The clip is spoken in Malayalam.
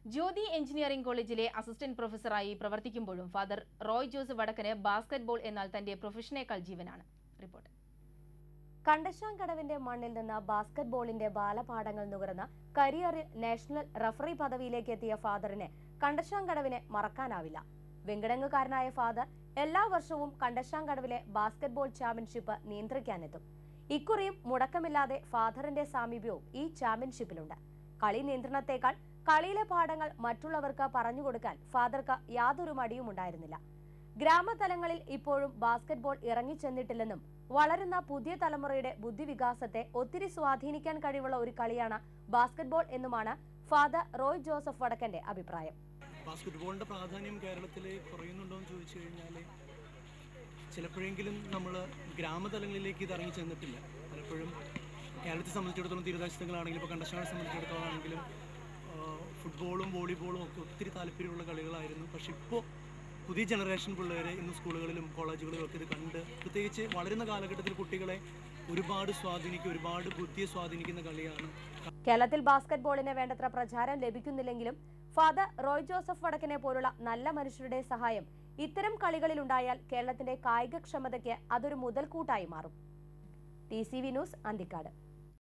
ജ്യോതി എഞ്ചിനീയറിംഗ് കോളേജിലെ അസിസ്റ്റന്റ് പ്രൊഫസറായി പ്രവർത്തിക്കുമ്പോഴും ഫാദർ റോയ് ജോസഫ് വടക്കന് ബാസ്കറ്റ്ബോൾ എന്നാൽ തന്റെ പ്രൊഫഷനേക്കാൾ ജീവനാണ്. റിപ്പോർട്ട്. കണ്ടശാങ്കടവിന്റെ മണ്ണിൽ നിന്ന് ബാസ്കറ്റ്ബോളിന്റെ ബാലപാഠങ്ങൾ നുകർന്ന കരിയറിൽ നാഷണൽ റഫറി പദവിയിലേക്ക് എത്തിയ ഫാദറിനെ കണ്ടശാങ്കടവിനെ മറക്കാനാവില്ല. വെങ്കടങ്ങുകാരനായ ഫാദർ എല്ലാ വർഷവും കണ്ടശാങ്കടവിലെ ബാസ്കറ്റ്ബോൾ ചാമ്പ്യൻഷിപ്പ് നിയന്ത്രിക്കാനെത്തും. ഇക്കുറിയും മുടക്കമില്ലാതെ ഫാദറിന്റെ സാമീപ്യവും ഈ ചാമ്പ്യൻഷിപ്പിലുണ്ട്. കളി നിയന്ത്രണത്തെക്കാൾ കളിയിലെ പാഠങ്ങൾ മറ്റുള്ളവർക്ക് പറഞ്ഞുകൊടുക്കാൻ ഫാദർക്ക് യാതൊരു മടിയും ഉണ്ടായിരുന്നില്ല. ഗ്രാമതലങ്ങളിൽ ഇപ്പോഴും ബാസ്കറ്റ്ബോൾ ഇറങ്ങിച്ചെന്നിട്ടില്ലെന്നും വളരുന്ന പുതിയ തലമുറയുടെ ബുദ്ധിവികാസത്തെ ഒത്തിരി സ്വാധീനിക്കാൻ കഴിവുള്ള ഒരു കളിയാണ് ബാസ്കറ്റ്ബോൾ എന്നുമാണ് ഫാദർ റോയ് ജോസഫ് വടക്കന്റെ അഭിപ്രായം. ബാസ്കറ്റ്ബോളിന്റെ പ്രാധാന്യം കേരളത്തിൽ കുറയുന്നുണ്ടോ എന്ന് ചോദിച്ചു കഴിഞ്ഞാൽ ചിലപ്പോഴെങ്കിലും നമ്മൾ ഗ്രാമതലങ്ങളിലേക്ക് ഇത് ഇറങ്ങി ചെന്നിട്ടില്ല. പലപ്പോഴും കേരളത്തെ സംബന്ധിച്ചിടത്തോളം തീരദേശങ്ങളാണെങ്കിലും ഇപ്പോൾ കണ്ടശാങ്കടവിനെ സംബന്ധിച്ചിടത്തോളം ആണെങ്കിലും ഫുട്ബോളും വോളിബോളും ഒക്കെ ഒത്തിരി താല്പര്യമുള്ള കളികളായിരുന്നു. പക്ഷെ ഇപ്പോൾ പുതിയ ജനറേഷൻ പിള്ളേർ ഇന്ന് സ്കൂളുകളിലും കോളേജുകളിലും ഒക്കെ ഇത് കണ്ട്, പ്രത്യേകിച്ച് വളരുന്ന കാലഘട്ടത്തിൽ കുട്ടികളെ ഒരുപാട് ഒരുപാട് ബുദ്ധിയെ സ്വാധീനിക്കുന്ന കളിയാണ്. കേരളത്തിൽ ബാസ്കറ്റ്ബോളിന് വേണ്ടത്ര പ്രചാരം ലഭിക്കുന്നില്ലെങ്കിലും ഫാദർ റോയ് ജോസഫ് വടക്കനെ പോലുള്ള നല്ല മനുഷ്യരുടെ സഹായം ഇത്തരം കളികളിൽ ഉണ്ടായാൽ കേരളത്തിന്റെ കായികക്ഷമതയ്ക്ക് അതൊരു മുതൽക്കൂട്ടായി മാറും. TCV news, Anthikad.